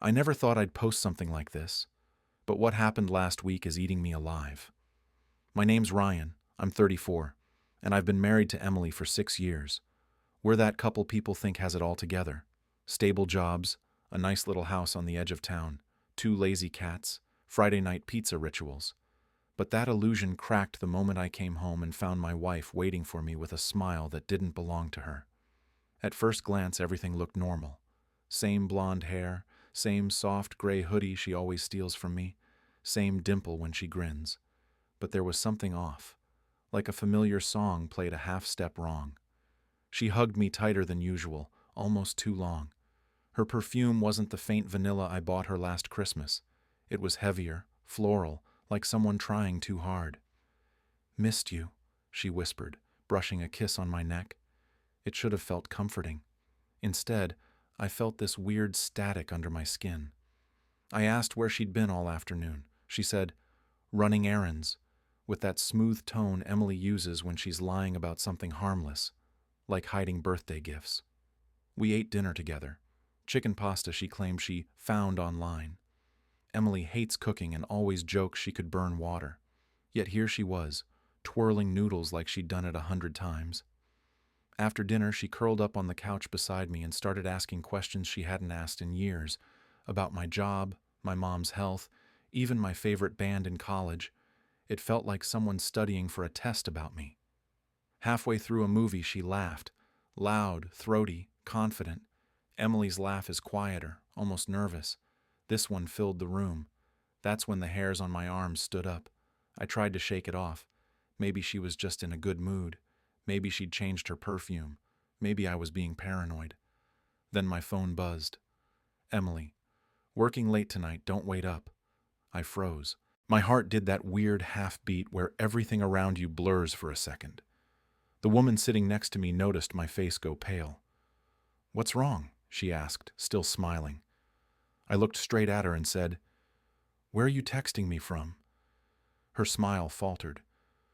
I never thought I'd post something like this, but what happened last week is eating me alive. My name's Ryan, I'm 34, and I've been married to Emily for 6 years. We're that couple people think has it all together. Stable jobs, a nice little house on the edge of town, two lazy cats, Friday night pizza rituals. But that illusion cracked the moment I came home and found my wife waiting for me with a smile that didn't belong to her. At first glance, everything looked normal. Same blonde hair, same soft gray hoodie she always steals from me, same dimple when she grins. But there was something off, like a familiar song played a half step wrong. She hugged me tighter than usual, almost too long. Her perfume wasn't the faint vanilla I bought her last Christmas. It was heavier, floral, like someone trying too hard. "Missed you," she whispered, brushing a kiss on my neck. It should have felt comforting. Instead, I felt this weird static under my skin. I asked where she'd been all afternoon. She said, "Running errands," with that smooth tone Emily uses when she's lying about something harmless, like hiding birthday gifts. We ate dinner together. Chicken pasta she claimed she found online. Emily hates cooking and always jokes she could burn water. Yet here she was, twirling noodles like she'd done it 100 times. After dinner, she curled up on the couch beside me and started asking questions she hadn't asked in years, about my job, my mom's health, even my favorite band in college. It felt like someone studying for a test about me. Halfway through a movie, she laughed, loud, throaty, confident. Emily's laugh is quieter, almost nervous. This one filled the room. That's when the hairs on my arms stood up. I tried to shake it off. Maybe she was just in a good mood. Maybe she'd changed her perfume. Maybe I was being paranoid. Then my phone buzzed. "Emily, working late tonight, don't wait up." I froze. My heart did that weird half-beat where everything around you blurs for a second. The woman sitting next to me noticed my face go pale. "What's wrong?" she asked, still smiling. I looked straight at her and said, "Where are you texting me from?" Her smile faltered.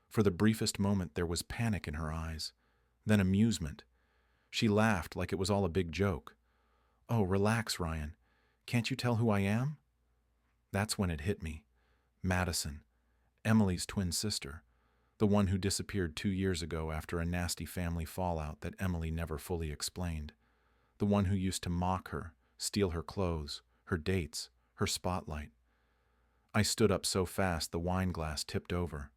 For the briefest moment there was panic in her eyes, then amusement. She laughed like it was all a big joke. "Oh, relax, Ryan. Can't you tell who I am?" That's when it hit me. Madison, Emily's twin sister, the one who disappeared 2 years ago after a nasty family fallout that Emily never fully explained. The one who used to mock her, steal her clothes, her dates, her spotlight. I stood up so fast the wine glass tipped over.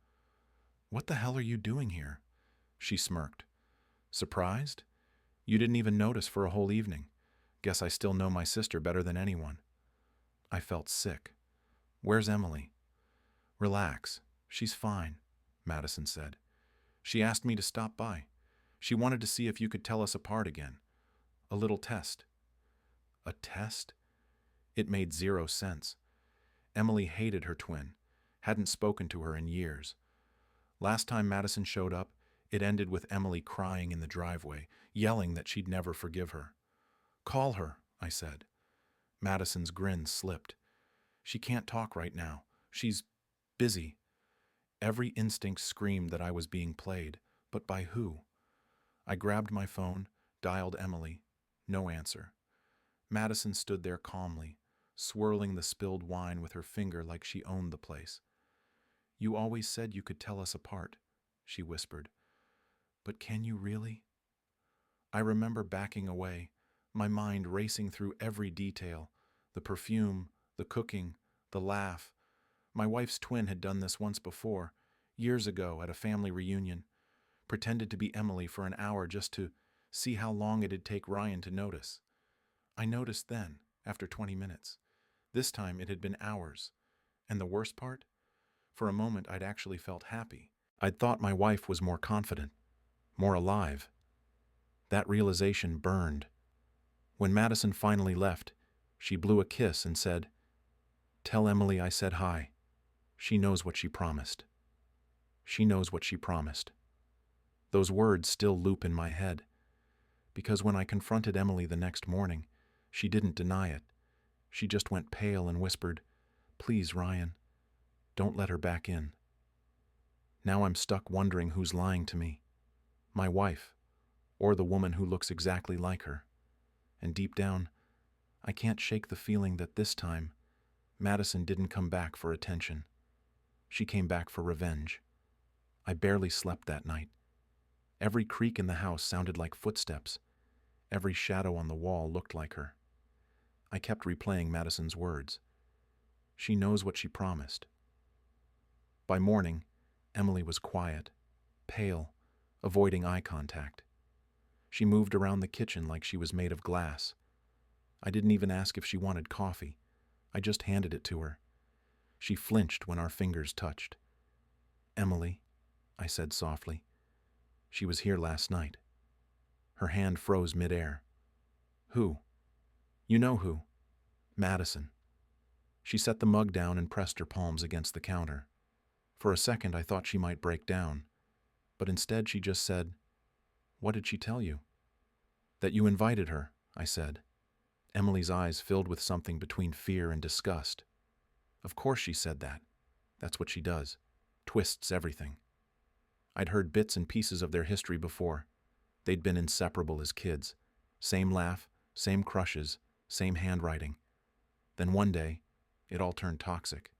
"What the hell are you doing here?" She smirked. "Surprised? You didn't even notice for a whole evening. Guess I still know my sister better than anyone." I felt sick. "Where's Emily?" "Relax. She's fine," Madison said. "She asked me to stop by. She wanted to see if you could tell us apart again. A little test." A test? It made zero sense. Emily hated her twin, hadn't spoken to her in years. Last time Madison showed up, it ended with Emily crying in the driveway, yelling that she'd never forgive her. "Call her," I said. Madison's grin slipped. "She can't talk right now. She's busy." Every instinct screamed that I was being played, but by who? I grabbed my phone, dialed Emily. No answer. Madison stood there calmly, swirling the spilled wine with her finger like she owned the place. "You always said you could tell us apart," she whispered. "But can you really?" I remember backing away, my mind racing through every detail, the perfume, the cooking, the laugh. My wife's twin had done this once before, years ago at a family reunion, pretended to be Emily for an hour just to see how long it'd take Ryan to notice. I noticed then, after 20 minutes. This time it had been hours. And the worst part? For a moment I'd actually felt happy. I'd thought my wife was more confident, more alive. That realization burned. When Madison finally left, she blew a kiss and said, "Tell Emily I said hi. She knows what she promised." She knows what she promised. Those words still loop in my head. Because when I confronted Emily the next morning, she didn't deny it. She just went pale and whispered, "Please, Ryan, don't let her back in." Now I'm stuck wondering who's lying to me. My wife, or the woman who looks exactly like her. And deep down, I can't shake the feeling that this time, Madison didn't come back for attention. She came back for revenge. I barely slept that night. Every creak in the house sounded like footsteps. Every shadow on the wall looked like her. I kept replaying Madison's words. She knows what she promised. By morning, Emily was quiet, pale, avoiding eye contact. She moved around the kitchen like she was made of glass. I didn't even ask if she wanted coffee. I just handed it to her. She flinched when our fingers touched. "Emily," I said softly. "She was here last night." Her hand froze midair. "Who?" "You know who. Madison." She set the mug down and pressed her palms against the counter. For a second I thought she might break down, but instead she just said, "What did she tell you?" "That you invited her," I said. Emily's eyes filled with something between fear and disgust. Of course she said that. That's what she does. Twists everything. I'd heard bits and pieces of their history before. They'd been inseparable as kids. Same laugh, same crushes, same handwriting. Then one day, it all turned toxic.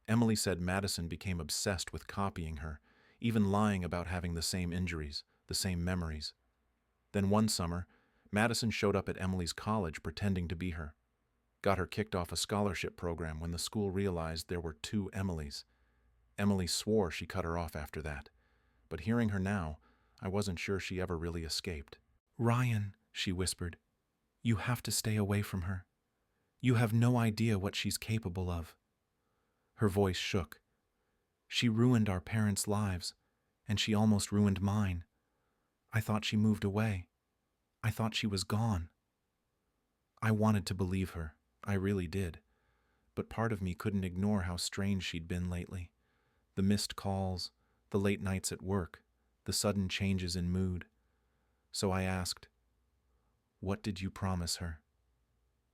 Emily said Madison became obsessed with copying her, even lying about having the same injuries, the same memories. Then one summer, Madison showed up at Emily's college pretending to be her. Got her kicked off a scholarship program when the school realized there were two Emilys. Emily swore she cut her off after that, but hearing her now, I wasn't sure she ever really escaped. "Ryan," she whispered, "you have to stay away from her. You have no idea what she's capable of." Her voice shook. "She ruined our parents' lives, and she almost ruined mine. I thought she moved away. I thought she was gone." I wanted to believe her. I really did. But part of me couldn't ignore how strange she'd been lately. The missed calls, the late nights at work, the sudden changes in mood. So I asked, "What did you promise her?"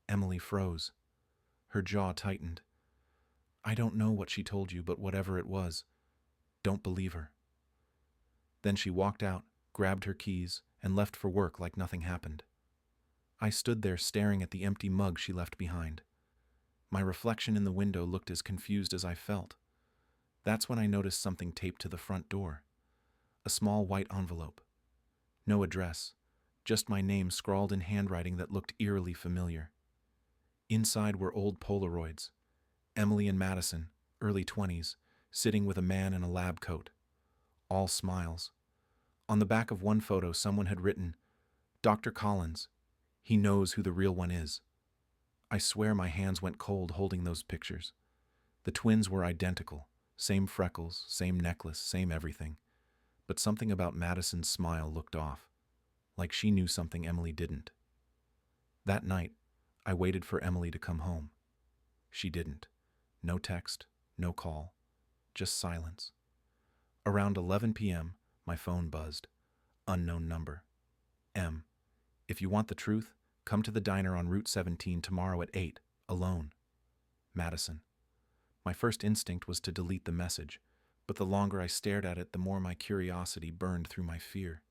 Emily froze. Her jaw tightened. "I don't know what she told you, but whatever it was, don't believe her." Then she walked out, grabbed her keys, and left for work like nothing happened. I stood there staring at the empty mug she left behind. My reflection in the window looked as confused as I felt. That's when I noticed something taped to the front door. A small white envelope. No address, just my name scrawled in handwriting that looked eerily familiar. Inside were old Polaroids. Emily and Madison, early 20s, sitting with a man in a lab coat. All smiles. On the back of one photo, someone had written, "Dr. Collins. He knows who the real one is." I swear my hands went cold holding those pictures. The twins were identical. Same freckles, same necklace, same everything. But something about Madison's smile looked off. Like she knew something Emily didn't. That night, I waited for Emily to come home. She didn't. No text, no call, just silence. Around 11 p.m., my phone buzzed. Unknown number. "M. If you want the truth, come to the diner on Route 17 tomorrow at 8, alone. Madison." My first instinct was to delete the message, but the longer I stared at it, the more my curiosity burned through my fear.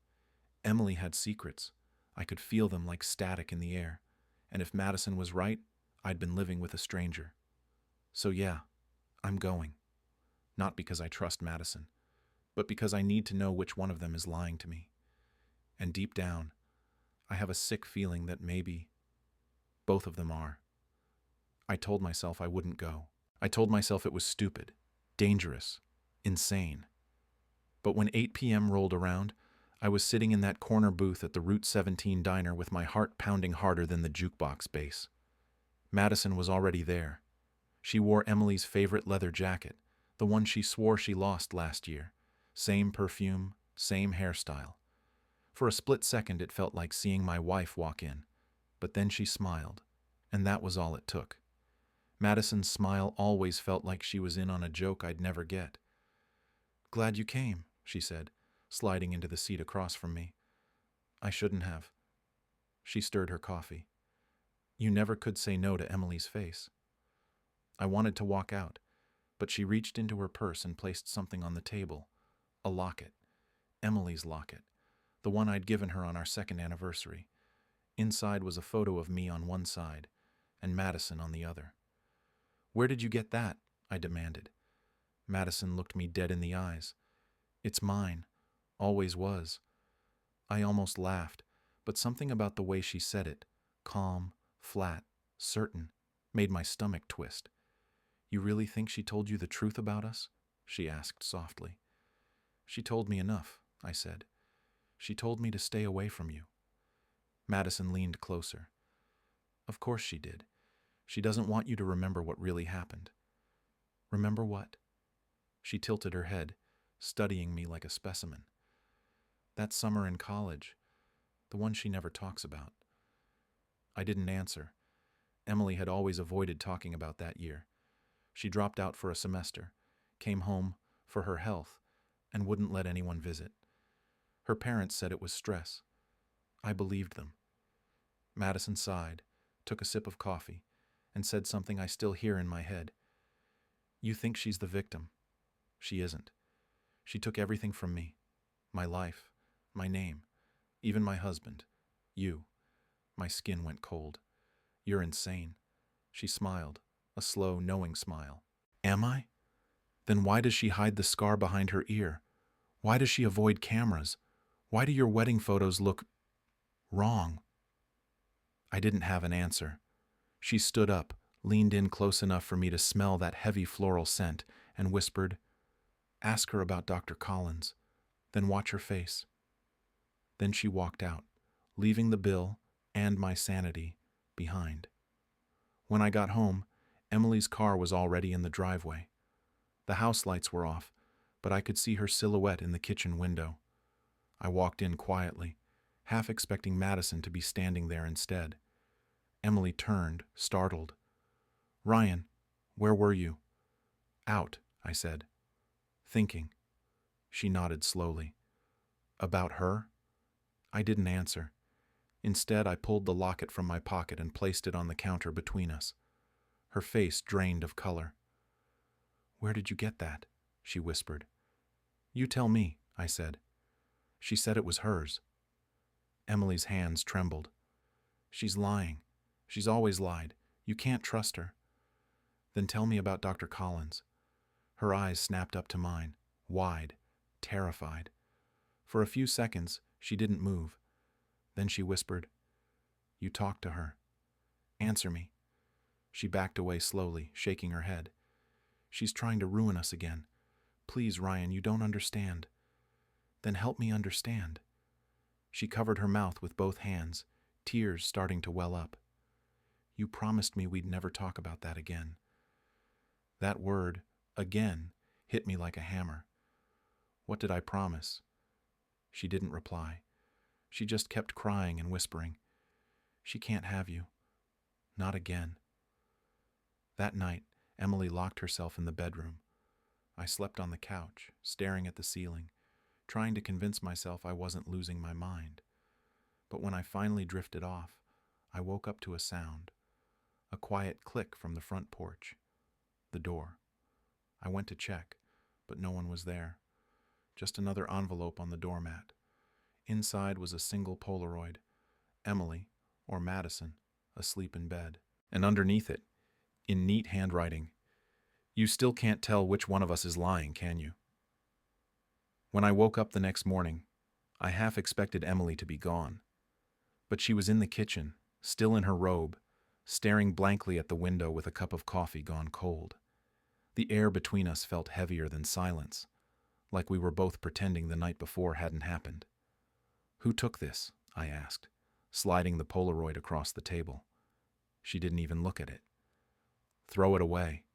Emily had secrets. I could feel them like static in the air, and if Madison was right, I'd been living with a stranger. So yeah, I'm going. Not because I trust Madison, but because I need to know which one of them is lying to me. And deep down, I have a sick feeling that maybe both of them are. I told myself I wouldn't go. I told myself it was stupid, dangerous, insane. But when 8 p.m. rolled around, I was sitting in that corner booth at the Route 17 diner with my heart pounding harder than the jukebox bass. Madison was already there. She wore Emily's favorite leather jacket, the one she swore she lost last year. Same perfume, same hairstyle. For a split second it felt like seeing my wife walk in, but then she smiled, and that was all it took. Madison's smile always felt like she was in on a joke I'd never get. "Glad you came," she said, sliding into the seat across from me. "I shouldn't have." She stirred her coffee. "You never could say no to Emily's face." I wanted to walk out, but she reached into her purse and placed something on the table. A locket. Emily's locket. The one I'd given her on our second anniversary. Inside was a photo of me on one side, and Madison on the other. "Where did you get that?" I demanded. Madison looked me dead in the eyes. "It's mine. Always was." I almost laughed, but something about the way she said it, calm, flat, certain, made my stomach twist. "You really think she told you the truth about us?" she asked softly. "She told me enough," I said. "She told me to stay away from you." Madison leaned closer. "Of course she did. She doesn't want you to remember what really happened." "Remember what?" She tilted her head, studying me like a specimen. "That summer in college, the one she never talks about." I didn't answer. Emily had always avoided talking about that year. She dropped out for a semester, came home for her health, and wouldn't let anyone visit. Her parents said it was stress. I believed them. Madison sighed, took a sip of coffee, and said something I still hear in my head. "You think she's the victim. She isn't. She took everything from me. My life, my name, even my husband, you." My skin went cold. "You're insane." She smiled, a slow, knowing smile. "Am I? Then why does she hide the scar behind her ear? Why does she avoid cameras? Why do your wedding photos look wrong?" I didn't have an answer. She stood up, leaned in close enough for me to smell that heavy floral scent, and whispered, "Ask her about Dr. Collins. Then watch her face." Then she walked out, leaving the bill and my sanity behind. When I got home, Emily's car was already in the driveway. The house lights were off, but I could see her silhouette in the kitchen window. I walked in quietly, half expecting Madison to be standing there instead. Emily turned, startled. "Ryan, where were you?" "Out," I said. "Thinking." She nodded slowly. "About her?" I didn't answer. Instead, I pulled the locket from my pocket and placed it on the counter between us. Her face drained of color. "Where did you get that?" she whispered. "You tell me," I said. "She said it was hers." Emily's hands trembled. "She's lying. She's always lied. You can't trust her." "Then tell me about Dr. Collins." Her eyes snapped up to mine, wide, terrified. For a few seconds, she didn't move. Then she whispered, "You talked to her. Answer me." She backed away slowly, shaking her head. "She's trying to ruin us again. Please, Ryan, you don't understand." "Then help me understand." She covered her mouth with both hands, tears starting to well up. "You promised me we'd never talk about that again." That word, again, hit me like a hammer. What did I promise? She didn't reply. She just kept crying and whispering, "She can't have you. Not again." That night, Emily locked herself in the bedroom. I slept on the couch, staring at the ceiling, trying to convince myself I wasn't losing my mind. But when I finally drifted off, I woke up to a sound. A quiet click from the front porch. The door. I went to check, but no one was there. Just another envelope on the doormat. Inside was a single Polaroid. Emily, or Madison, asleep in bed. And underneath it, in neat handwriting, "You still can't tell which one of us is lying, can you?" When I woke up the next morning, I half expected Emily to be gone. But she was in the kitchen, still in her robe, staring blankly at the window with a cup of coffee gone cold. The air between us felt heavier than silence, like we were both pretending the night before hadn't happened. "Who took this?" I asked, sliding the Polaroid across the table. She didn't even look at it. "Throw it away."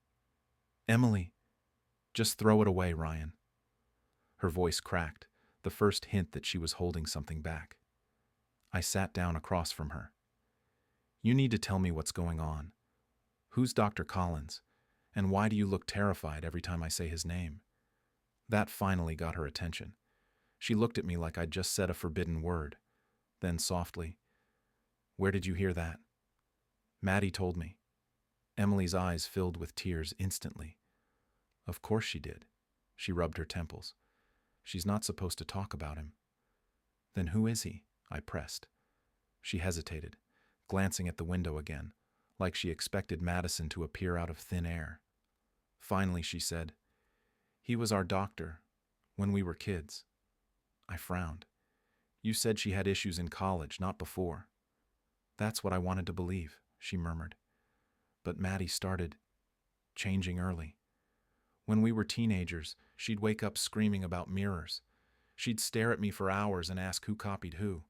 "Emily, just throw it away, Ryan." Her voice cracked, the first hint that she was holding something back. I sat down across from her. "You need to tell me what's going on. Who's Dr. Collins? And why do you look terrified every time I say his name?" That finally got her attention. She looked at me like I'd just said a forbidden word. Then softly, "Where did you hear that?" "Maddie told me." Emily's eyes filled with tears instantly. "Of course she did." She rubbed her temples. "She's not supposed to talk about him." "Then who is he?" I pressed. She hesitated, glancing at the window again, like she expected Madison to appear out of thin air. Finally, she said, "He was our doctor when we were kids." I frowned. "You said she had issues in college, not before." "That's what I wanted to believe," she murmured. "But Maddie started changing early. When we were teenagers, she'd wake up screaming about mirrors. She'd stare at me for hours and ask who copied who.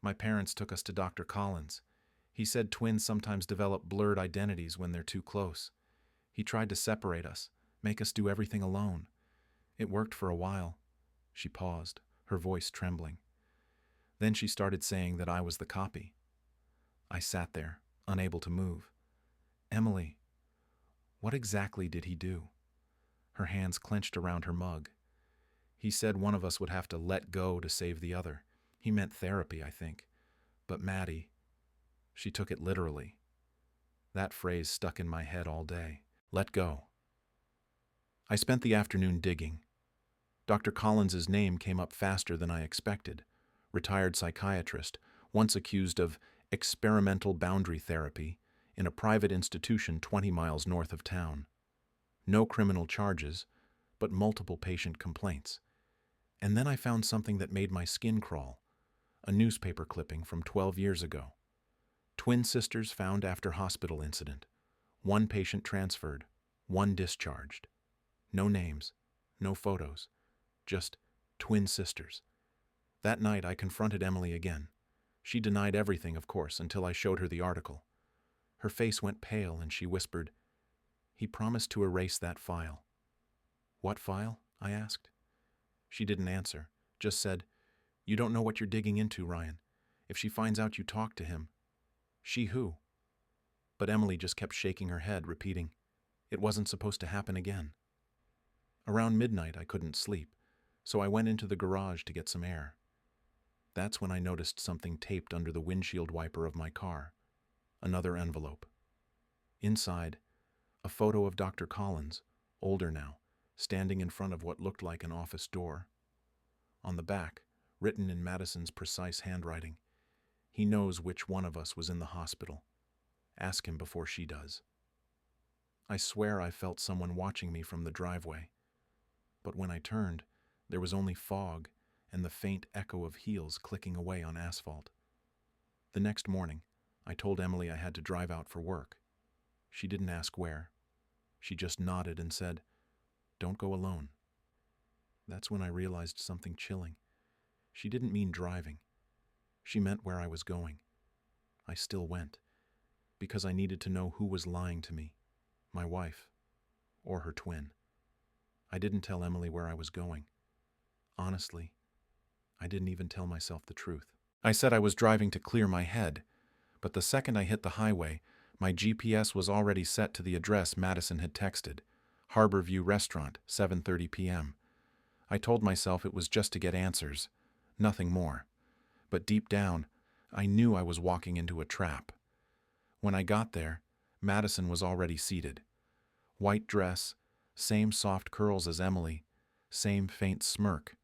My parents took us to Dr. Collins. He said twins sometimes develop blurred identities when they're too close. He tried to separate us, make us do everything alone. It worked for a while." She paused, her voice trembling. Then she started saying that I was the copy. I sat there, unable to move. "Emily, what exactly did he do?" Her hands clenched around her mug. "He said one of us would have to let go to save the other. He meant therapy, I think. But Maddie, she took it literally." That phrase stuck in my head all day. Let go. I spent the afternoon digging. Dr. Collins's name came up faster than I expected. Retired psychiatrist, once accused of experimental boundary therapy in a private institution 20 miles north of town. No criminal charges, but multiple patient complaints. And then I found something that made my skin crawl. A newspaper clipping from 12 years ago. Twin sisters found after hospital incident. One patient transferred, one discharged. No names, no photos, just twin sisters. That night I confronted Emily again. She denied everything, of course, until I showed her the article. Her face went pale and she whispered, "He promised to erase that file." "What file?" I asked. She didn't answer, just said, "You don't know what you're digging into, Ryan. If she finds out you talked to him." "She who?" But Emily just kept shaking her head, repeating, "It wasn't supposed to happen again." Around midnight I couldn't sleep, so I went into the garage to get some air. That's when I noticed something taped under the windshield wiper of my car. Another envelope. Inside, a photo of Dr. Collins, older now, standing in front of what looked like an office door. On the back, written in Madison's precise handwriting, "He knows which one of us was in the hospital. Ask him before she does." I swear I felt someone watching me from the driveway. But when I turned, there was only fog and the faint echo of heels clicking away on asphalt. The next morning, I told Emily I had to drive out for work. She didn't ask where. She just nodded and said, "Don't go alone." That's when I realized something chilling. She didn't mean driving. She meant where I was going. I still went, because I needed to know who was lying to me, my wife, or her twin. I didn't tell Emily where I was going. Honestly, I didn't even tell myself the truth. I said I was driving to clear my head, but the second I hit the highway, my GPS was already set to the address Madison had texted, Harborview Restaurant, 7:30 p.m. I told myself it was just to get answers, nothing more. But deep down, I knew I was walking into a trap. When I got there, Madison was already seated. White dress, same soft curls as Emily, same faint smirk.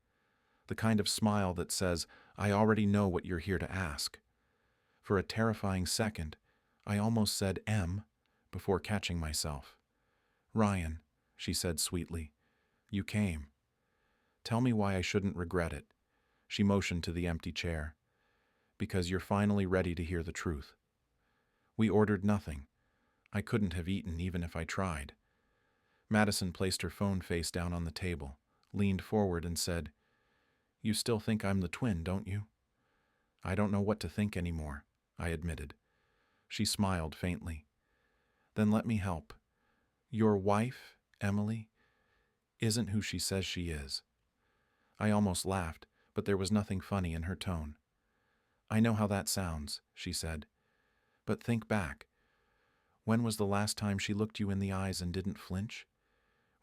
The kind of smile that says, "I already know what you're here to ask." For a terrifying second, I almost said "M" before catching myself. "Ryan," she said sweetly, "you came. Tell me why I shouldn't regret it." She motioned to the empty chair. "Because you're finally ready to hear the truth." We ordered nothing. I couldn't have eaten even if I tried. Madison placed her phone face down on the table, leaned forward and said, "You still think I'm the twin, don't you?" "I don't know what to think anymore," I admitted. She smiled faintly. "Then let me help. Your wife, Emily, isn't who she says she is." I almost laughed, but there was nothing funny in her tone. "I know how that sounds," she said. "But think back. When was the last time she looked you in the eyes and didn't flinch?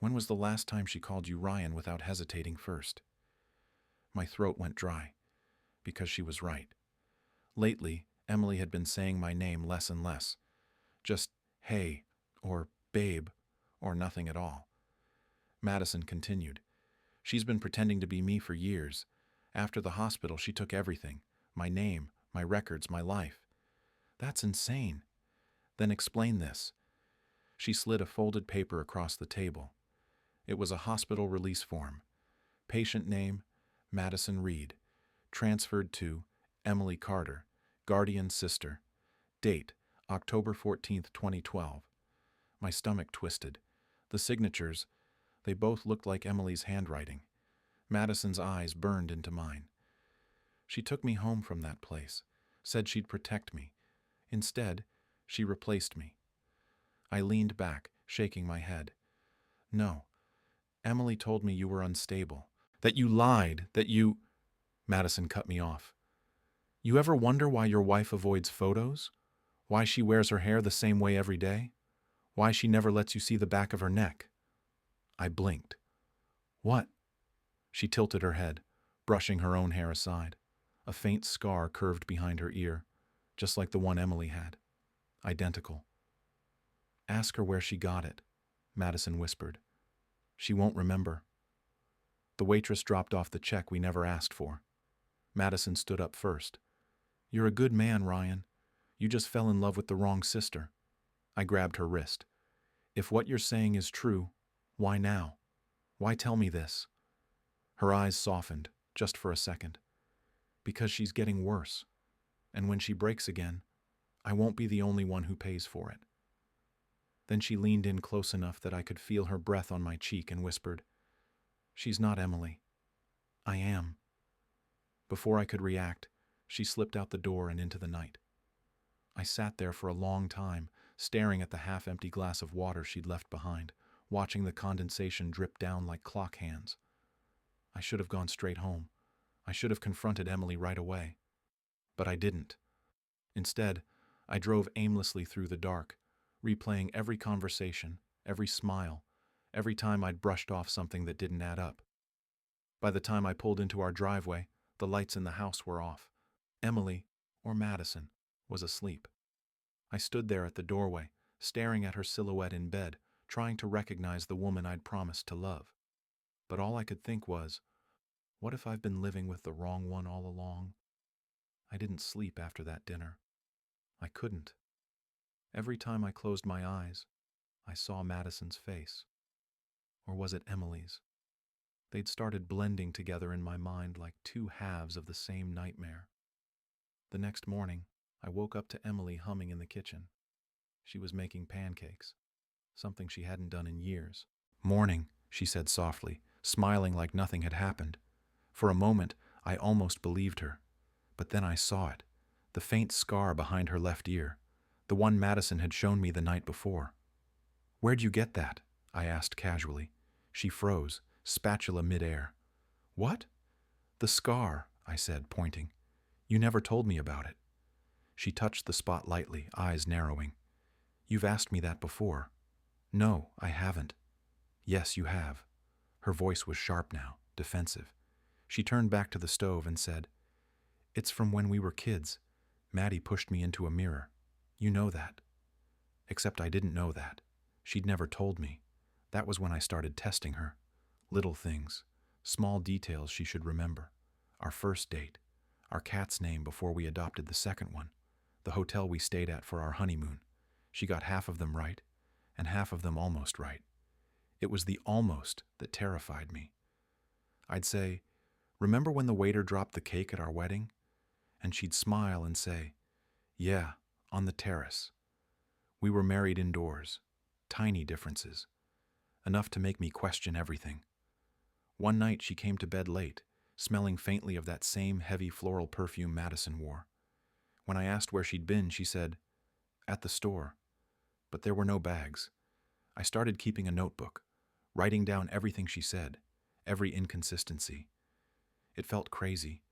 When was the last time she called you Ryan without hesitating first?" My throat went dry, because she was right. Lately, Emily had been saying my name less and less. Just "hey," or "babe," or nothing at all. Madison continued. "She's been pretending to be me for years. After the hospital, she took everything. My name, my records, my life. That's insane. Then explain this. She slid a folded paper across the table. It was a hospital release form. Patient name, Madison Reed. Transferred to Emily Carter, guardian sister. Date, October 14th, 2012. My stomach twisted. The signatures, they both looked like Emily's handwriting. Madison's eyes burned into mine. She took me home from that place, said she'd protect me. Instead, she replaced me. I leaned back, shaking my head. No. Emily told me you were unstable, that you lied, that you... Madison cut me off. You ever wonder why your wife avoids photos? Why she wears her hair the same way every day? Why she never lets you see the back of her neck? I blinked. What? She tilted her head, brushing her own hair aside. A faint scar curved behind her ear, just like the one Emily had. Identical. Ask her where she got it, Madison whispered. She won't remember. The waitress dropped off the check we never asked for. Madison stood up first. You're a good man, Ryan. You just fell in love with the wrong sister. I grabbed her wrist. If what you're saying is true, why now? Why tell me this? Her eyes softened, just for a second. Because she's getting worse. And when she breaks again, I won't be the only one who pays for it. Then she leaned in close enough that I could feel her breath on my cheek and whispered, She's not Emily. I am. Before I could react, she slipped out the door and into the night. I sat there for a long time, staring at the half-empty glass of water she'd left behind, watching the condensation drip down like clock hands. I should have gone straight home. I should have confronted Emily right away. But I didn't. Instead, I drove aimlessly through the dark, replaying every conversation, every smile, every time I'd brushed off something that didn't add up. By the time I pulled into our driveway, the lights in the house were off. Emily, or Madison, was asleep. I stood there at the doorway, staring at her silhouette in bed, trying to recognize the woman I'd promised to love. But all I could think was, what if I've been living with the wrong one all along? I didn't sleep after that dinner. I couldn't. Every time I closed my eyes, I saw Madison's face. Or was it Emily's? They'd started blending together in my mind like two halves of the same nightmare. The next morning, I woke up to Emily humming in the kitchen. She was making pancakes, something she hadn't done in years. Morning, she said softly, smiling like nothing had happened. For a moment, I almost believed her. But then I saw it, the faint scar behind her left ear, the one Madison had shown me the night before. Where'd you get that? I asked casually. She froze, spatula midair. What? The scar, I said, pointing. You never told me about it. She touched the spot lightly, eyes narrowing. You've asked me that before. No, I haven't. Yes, you have. Her voice was sharp now, defensive. She turned back to the stove and said, It's from when we were kids. Maddie pushed me into a mirror. You know that. Except I didn't know that. She'd never told me. That was when I started testing her. Little things, small details she should remember. Our first date, our cat's name before we adopted the second one, the hotel we stayed at for our honeymoon. She got half of them right, and half of them almost right. It was the almost that terrified me. I'd say, remember when the waiter dropped the cake at our wedding? And she'd smile and say, yeah, on the terrace. We were married indoors. Tiny differences. Enough to make me question everything. One night she came to bed late, smelling faintly of that same heavy floral perfume Madison wore. When I asked where she'd been, she said, at the store. But there were no bags. I started keeping a notebook, writing down everything she said, every inconsistency. It felt crazy,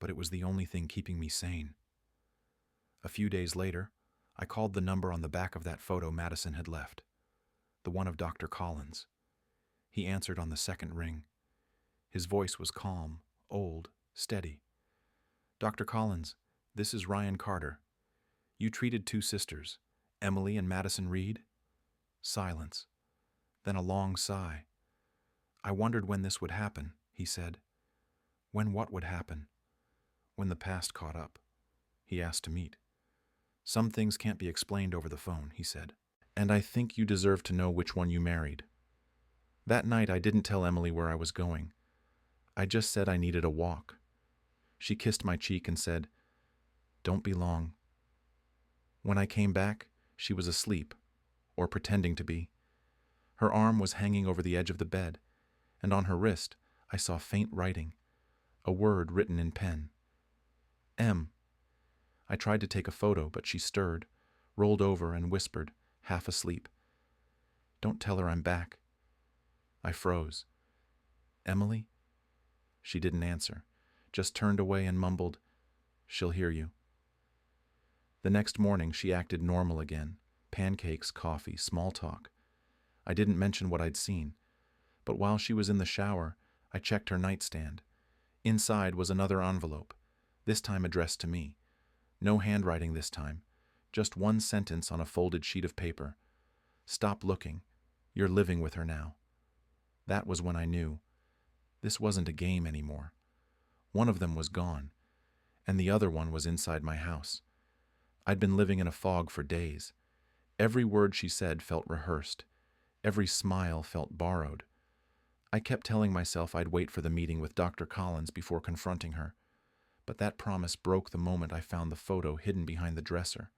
but it was the only thing keeping me sane. A few days later, I called the number on the back of that photo Madison had left, the one of Dr. Collins. He answered on the second ring. His voice was calm, old, steady. Dr. Collins, this is Ryan Carter. You treated two sisters, Emily and Madison Reed? Silence. Then a long sigh. I wondered when this would happen, he said. When what would happen? When the past caught up. He asked to meet. Some things can't be explained over the phone, he said. And I think you deserve to know which one you married. That night I didn't tell Emily where I was going. I just said I needed a walk. She kissed my cheek and said, "Don't be long." When I came back, she was asleep, or pretending to be. Her arm was hanging over the edge of the bed, and on her wrist I saw faint writing, a word written in pen. M. I tried to take a photo, but she stirred, rolled over, and whispered, half asleep, "Don't tell her I'm back." I froze. "Emily?" She didn't answer, just turned away and mumbled, "She'll hear you." The next morning she acted normal again. Pancakes, coffee, small talk. I didn't mention what I'd seen, but while she was in the shower, I checked her nightstand. Inside was another envelope, this time addressed to me. No handwriting this time, just one sentence on a folded sheet of paper. "Stop looking. You're living with her now." That was when I knew. This wasn't a game anymore. One of them was gone, and the other one was inside my house. I'd been living in a fog for days. Every word she said felt rehearsed. Every smile felt borrowed. I kept telling myself I'd wait for the meeting with Dr. Collins before confronting her, but that promise broke the moment I found the photo hidden behind the dresser.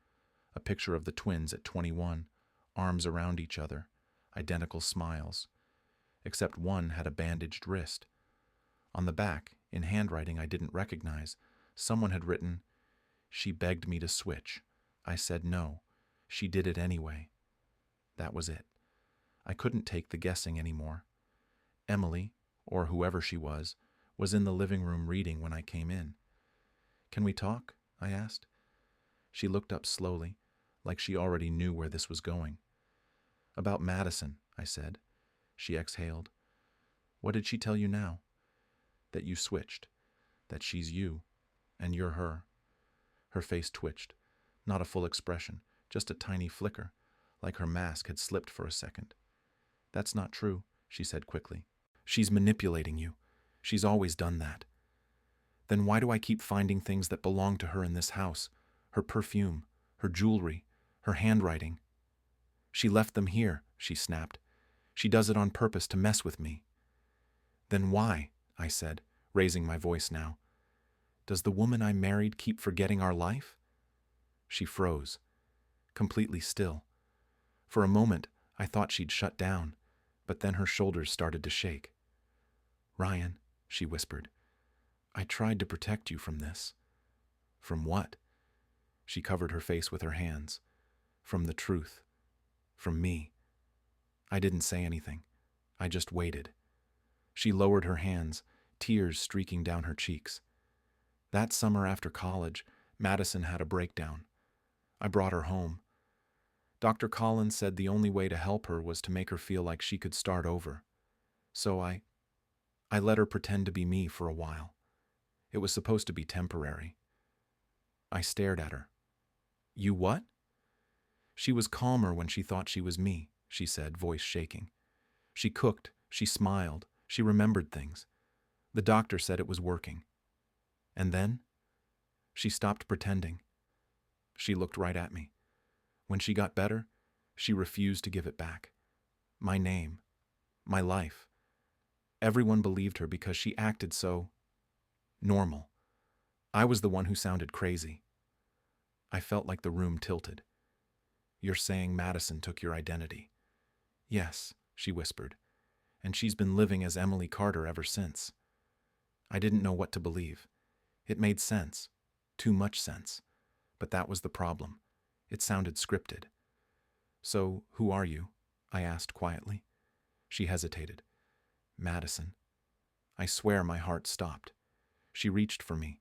A picture of the twins at 21, arms around each other, identical smiles. Except one had a bandaged wrist. On the back, in handwriting I didn't recognize, someone had written, "She begged me to switch. I said no. She did it anyway." That was it. I couldn't take the guessing anymore. Emily, or whoever she was in the living room reading when I came in. "Can we talk?" I asked. She looked up slowly, like she already knew where this was going. "About Madison," I said. She exhaled. "What did she tell you now?" "That you switched. That she's you, and you're her." Her face twitched. Not a full expression, just a tiny flicker, like her mask had slipped for a second. "That's not true," she said quickly. "She's manipulating you. She's always done that." "Then why do I keep finding things that belong to her in this house? Her perfume, her jewelry, her handwriting." "She left them here," she snapped. "She does it on purpose to mess with me." "Then why?" I said, raising my voice now. "Does the woman I married keep forgetting our life?" She froze, completely still. For a moment, I thought she'd shut down, but then her shoulders started to shake. "Ryan," she whispered, "I tried to protect you from this." "From what?" She covered her face with her hands. "From the truth. From me." I didn't say anything. I just waited. She lowered her hands, tears streaking down her cheeks. "That summer after college, Madison had a breakdown. I brought her home. Dr. Collins said the only way to help her was to make her feel like she could start over. So I let her pretend to be me for a while. It was supposed to be temporary." I stared at her. "You what?" "She was calmer when she thought she was me," she said, voice shaking. "She cooked, she smiled, she remembered things. The doctor said it was working. And then?" She stopped pretending. She looked right at me. When she got better, she refused to give it back. My name, my life. Everyone believed her because she acted so normal. I was the one who sounded crazy. I felt like the room tilted. "You're saying Madison took your identity?" "Yes," she whispered, "and she's been living as Emily Carter ever since." I didn't know what to believe. It made sense, too much sense, but that was the problem. It sounded scripted. "So, who are you?" I asked quietly. She hesitated. "Madison." I swear my heart stopped. She reached for me.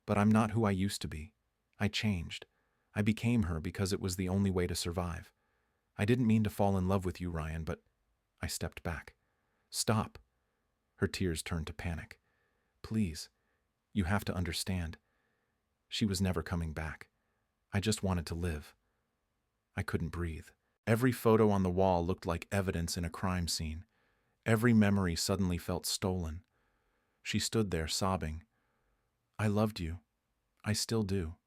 "But I'm not who I used to be. I changed. I became her because it was the only way to survive. I didn't mean to fall in love with you, Ryan, but..." I stepped back. "Stop." Her tears turned to panic. "Please, you have to understand. She was never coming back. I just wanted to live." I couldn't breathe. Every photo on the wall looked like evidence in a crime scene. Every memory suddenly felt stolen. She stood there sobbing. "I loved you. I still do.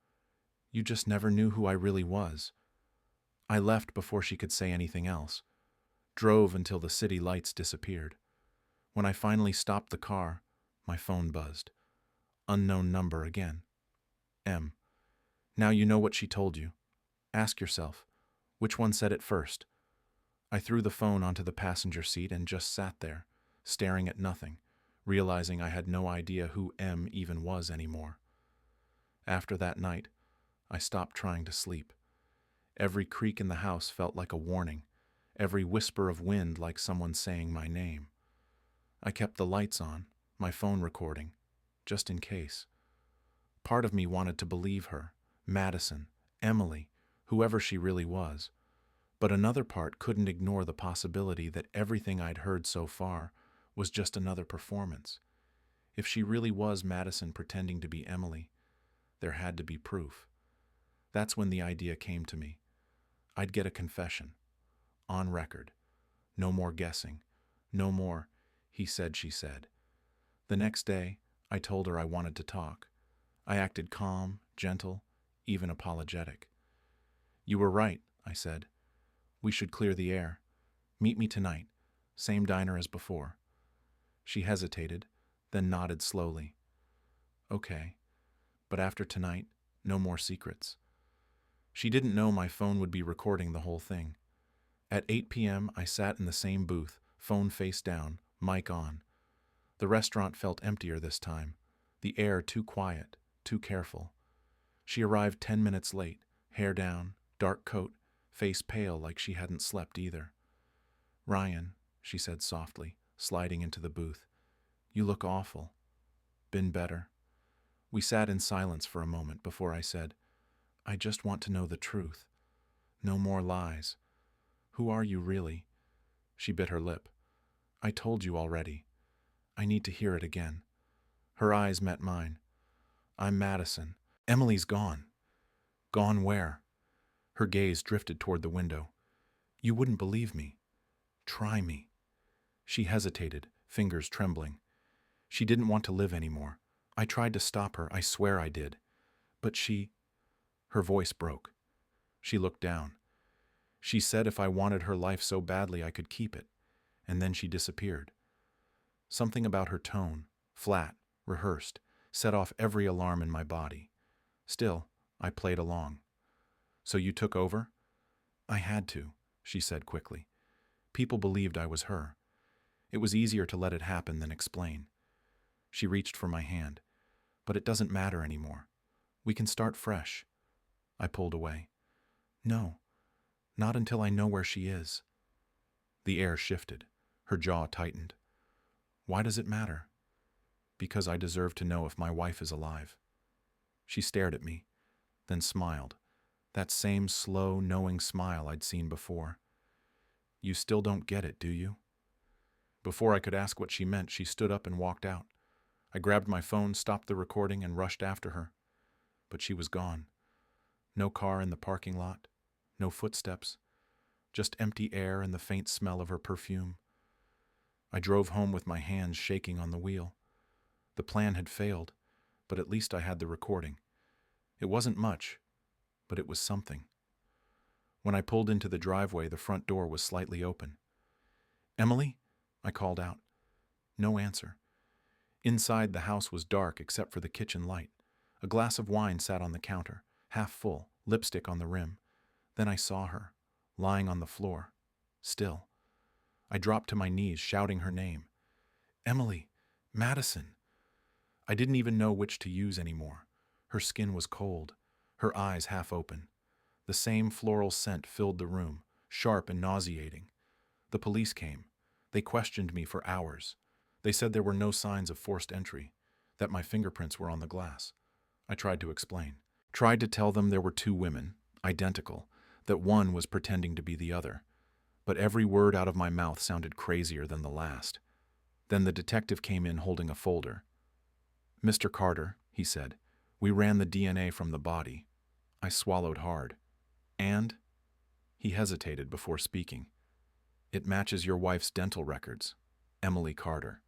You just never knew who I really was. I left before she could say anything else, drove until the city lights disappeared. When I finally stopped the car, my phone buzzed. Unknown number again. M. Now you know what she told you. Ask yourself, which one said it first? I threw the phone onto the passenger seat and just sat there, staring at nothing, realizing I had no idea who M even was anymore. After that night, I stopped trying to sleep. Every creak in the house felt like a warning, every whisper of wind like someone saying my name. I kept the lights on, my phone recording, just in case. Part of me wanted to believe her, Madison, Emily, whoever she really was. But another part couldn't ignore the possibility that everything I'd heard so far was just another performance. If she really was Madison pretending to be Emily, there had to be proof. That's when the idea came to me. I'd get a confession. On record. No more guessing. No more, he said, she said. The next day, I told her I wanted to talk. I acted calm, gentle, even apologetic. You were right, I said. We should clear the air. Meet me tonight. Same diner as before. She hesitated, then nodded slowly. Okay. But after tonight, no more secrets. She didn't know my phone would be recording the whole thing. At 8 p.m., I sat in the same booth, phone face down, mic on. The restaurant felt emptier this time, the air too quiet, too careful. She arrived 10 minutes late, hair down, dark coat, face pale like she hadn't slept either. Ryan, she said softly, sliding into the booth. You look awful. Been better? We sat in silence for a moment before I said, I just want to know the truth. No more lies. Who are you really? She bit her lip. I told you already. I need to hear it again. Her eyes met mine. I'm Madison. Emily's gone. Gone where? Her gaze drifted toward the window. You wouldn't believe me. Try me. She hesitated, fingers trembling. She didn't want to live anymore. I tried to stop her, I swear I did. But she... Her voice broke. She looked down. She said if I wanted her life so badly I could keep it, and then she disappeared. Something about her tone, flat, rehearsed, set off every alarm in my body. Still, I played along. So you took over? I had to, she said quickly. People believed I was her. It was easier to let it happen than explain. She reached for my hand. But it doesn't matter anymore. We can start fresh. I pulled away. No, not until I know where she is. The air shifted. Her jaw tightened. Why does it matter? Because I deserve to know if my wife is alive. She stared at me, then smiled. That same slow, knowing smile I'd seen before. You still don't get it, do you? Before I could ask what she meant, she stood up and walked out. I grabbed my phone, stopped the recording, and rushed after her. But she was gone. No car in the parking lot, no footsteps, just empty air and the faint smell of her perfume. I drove home with my hands shaking on the wheel. The plan had failed, but at least I had the recording. It wasn't much, but it was something. When I pulled into the driveway, the front door was slightly open. Emily? I called out. No answer. Inside, the house was dark except for the kitchen light. A glass of wine sat on the counter, half full, lipstick on the rim. Then I saw her, lying on the floor, still. I dropped to my knees, shouting her name. Emily, Madison. I didn't even know which to use anymore. Her skin was cold, her eyes half open. The same floral scent filled the room, sharp and nauseating. The police came. They questioned me for hours. They said there were no signs of forced entry, that my fingerprints were on the glass. I tried to explain. Tried to tell them there were two women, identical, that one was pretending to be the other. But every word out of my mouth sounded crazier than the last. Then the detective came in holding a folder. Mr. Carter, he said, we ran the DNA from the body. I swallowed hard. And? He hesitated before speaking. It matches your wife's dental records. Emily Carter.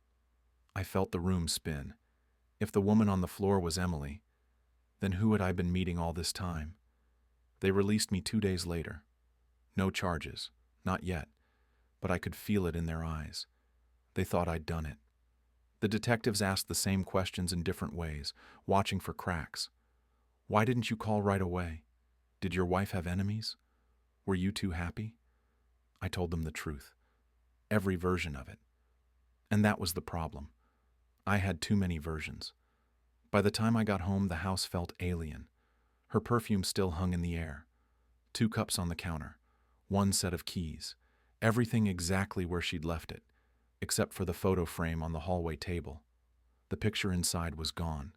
I felt the room spin. If the woman on the floor was Emily, Then who had I been meeting all this time? They released me 2 days later. No charges, not yet, but I could feel it in their eyes. They thought I'd done it. The detectives asked the same questions in different ways, watching for cracks. Why didn't you call right away? Did your wife have enemies? Were you too happy? I told them the truth. Every version of it. And that was the problem. I had too many versions. By the time I got home, the house felt alien. Her perfume still hung in the air. 2 cups on the counter. 1 set of keys. Everything exactly where she'd left it, except for the photo frame on the hallway table. The picture inside was gone.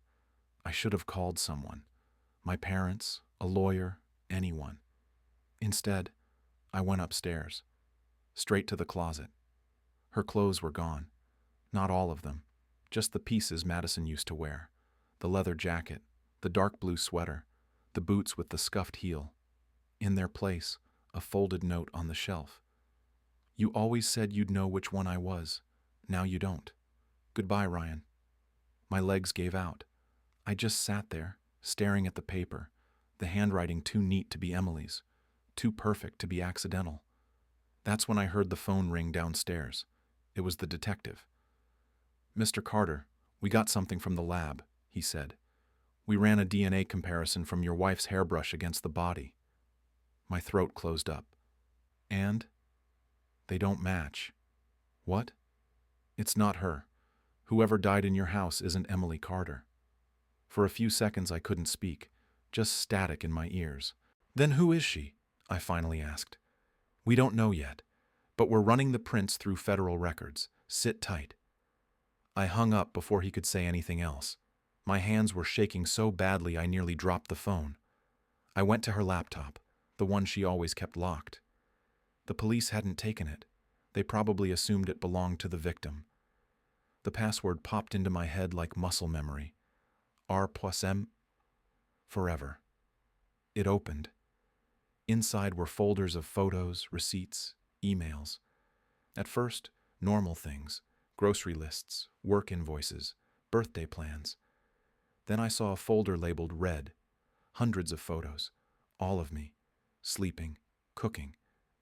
I should have called someone. My parents, a lawyer, anyone. Instead, I went upstairs, straight to the closet. Her clothes were gone. Not all of them, just the pieces Madison used to wear. The leather jacket, the dark blue sweater, the boots with the scuffed heel. In their place, a folded note on the shelf. You always said you'd know which one I was. Now you don't. Goodbye, Ryan. My legs gave out. I just sat there, staring at the paper, the handwriting too neat to be Emily's, too perfect to be accidental. That's when I heard the phone ring downstairs. It was the detective. Mr. Carter, we got something from the lab, he said. We ran a DNA comparison from your wife's hairbrush against the body. My throat closed up. And? They don't match. What? It's not her. Whoever died in your house isn't Emily Carter. For a few seconds I couldn't speak, just static in my ears. Then who is she? I finally asked. We don't know yet, but we're running the prints through federal records. Sit tight. I hung up before he could say anything else. My hands were shaking so badly I nearly dropped the phone. I went to her laptop, the one she always kept locked. The police hadn't taken it. They probably assumed it belonged to the victim. The password popped into my head like muscle memory. R+M. Forever. It opened. Inside were folders of photos, receipts, emails. At first, normal things, grocery lists, work invoices, birthday plans. Then I saw a folder labeled Red. Hundreds of photos, all of me, sleeping, cooking,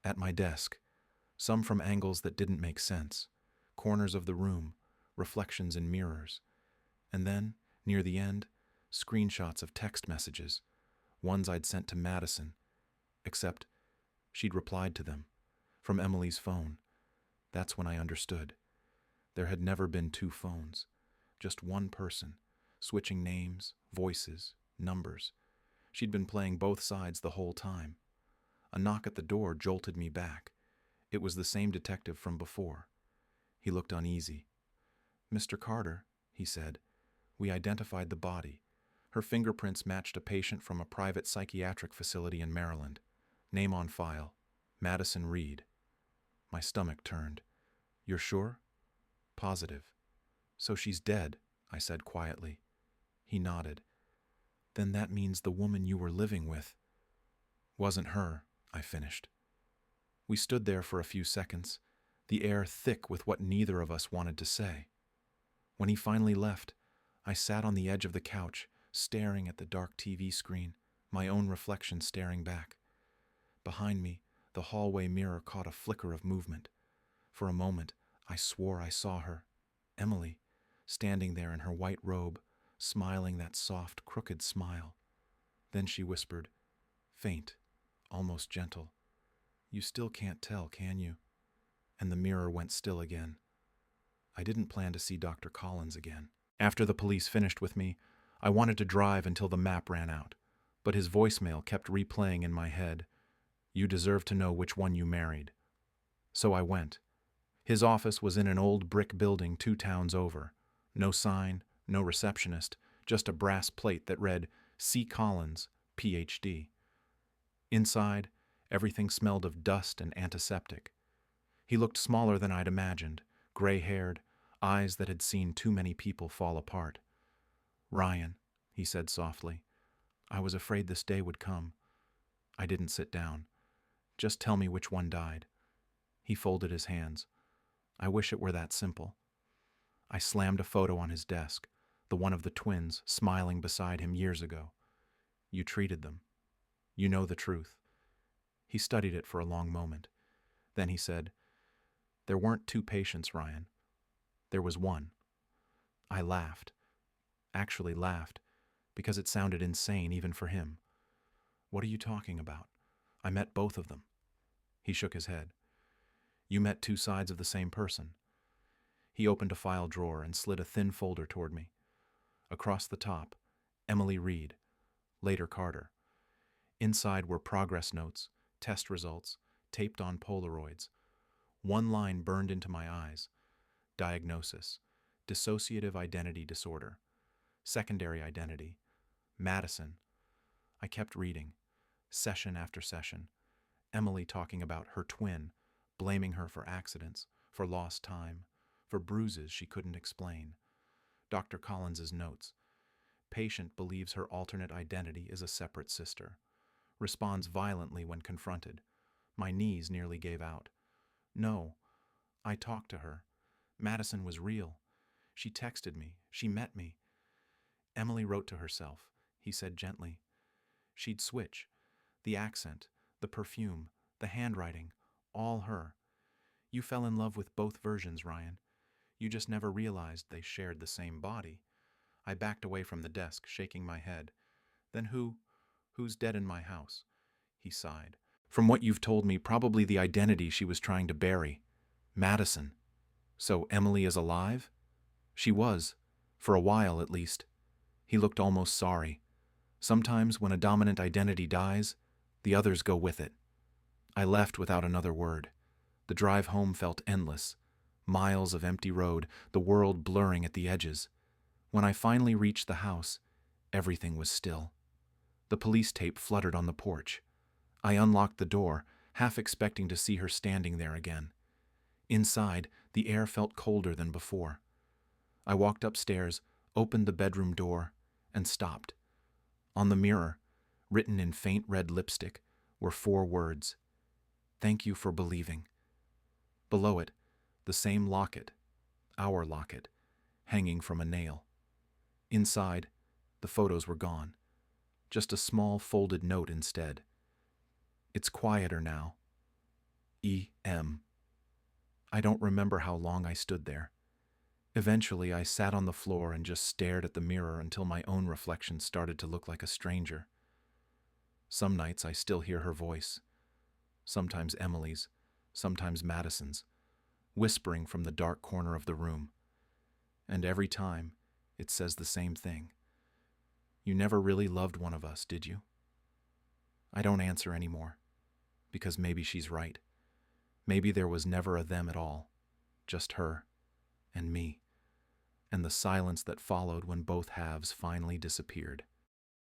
at my desk, some from angles that didn't make sense, corners of the room, reflections in mirrors. And then, near the end, screenshots of text messages, ones I'd sent to Madison, except she'd replied to them, from Emily's phone. That's when I understood. There had never been 2 phones, just one person, switching names, voices, numbers. She'd been playing both sides the whole time. A knock at the door jolted me back. It was the same detective from before. He looked uneasy. Mr. Carter, he said, we identified the body. Her fingerprints matched a patient from a private psychiatric facility in Maryland. Name on file, Madison Reed. My stomach turned. You're sure? Positive. So she's dead, I said quietly. He nodded. Then that means the woman you were living with. Wasn't her, I finished. We stood there for a few seconds, the air thick with what neither of us wanted to say. When he finally left, I sat on the edge of the couch, staring at the dark TV screen, my own reflection staring back. Behind me, the hallway mirror caught a flicker of movement. For a moment, I swore I saw her, Emily, standing there in her white robe, smiling that soft, crooked smile. Then she whispered, faint, almost gentle, You still can't tell, can you? And the mirror went still again. I didn't plan to see Dr. Collins again. After the police finished with me, I wanted to drive until the map ran out, but his voicemail kept replaying in my head. You deserve to know which one you married. So I went. His office was in an old brick building 2 towns over. No sign, no receptionist, just a brass plate that read, C. Collins, Ph.D. Inside, everything smelled of dust and antiseptic. He looked smaller than I'd imagined, gray-haired, eyes that had seen too many people fall apart. Ryan, he said softly, I was afraid this day would come. I didn't sit down. Just tell me which one died. He folded his hands. I wish it were that simple. I slammed a photo on his desk, the one of the twins smiling beside him years ago. You treated them. You know the truth. He studied it for a long moment. Then he said, "There weren't two patients, Ryan. There was one." I laughed. Actually laughed, because it sounded insane even for him. "What are you talking about? I met both of them." He shook his head. "You met two sides of the same person." He opened a file drawer and slid a thin folder toward me. Across the top, Emily Reed, later Carter. Inside were progress notes, test results, taped on Polaroids. One line burned into my eyes. Diagnosis: dissociative identity disorder. Secondary identity: Madison. I kept reading, session after session. Emily talking about her twin, blaming her for accidents, for lost time, for bruises she couldn't explain. Dr. Collins's notes: patient believes her alternate identity is a separate sister. Responds violently when confronted. My knees nearly gave out. No, I talked to her. Madison was real. She texted me. She met me. Emily wrote to herself. He said gently. She'd switch. The accent, the perfume, the handwriting, all her. You fell in love with both versions, Ryan. You just never realized they shared the same body. I backed away from the desk, shaking my head. Then who's dead in my house? He sighed. From what you've told me, probably the identity she was trying to bury. Madison. So Emily is alive? She was. For a while, at least. He looked almost sorry. Sometimes when a dominant identity dies, the others go with it. I left without another word. The drive home felt endless. Miles of empty road, the world blurring at the edges. When I finally reached the house, everything was still. The police tape fluttered on the porch. I unlocked the door, half expecting to see her standing there again. Inside, the air felt colder than before. I walked upstairs, opened the bedroom door, and stopped. On the mirror, written in faint red lipstick, were 4 words. Thank you for believing. Below it, the same locket, our locket, hanging from a nail. Inside, the photos were gone. Just a small folded note instead. It's quieter now. E.M. I don't remember how long I stood there. Eventually, I sat on the floor and just stared at the mirror until my own reflection started to look like a stranger. Some nights I still hear her voice. Sometimes Emily's, sometimes Madison's, whispering from the dark corner of the room. And every time, it says the same thing. You never really loved one of us, did you? I don't answer anymore, because maybe she's right. Maybe there was never a them at all, just her and me, and the silence that followed when both halves finally disappeared.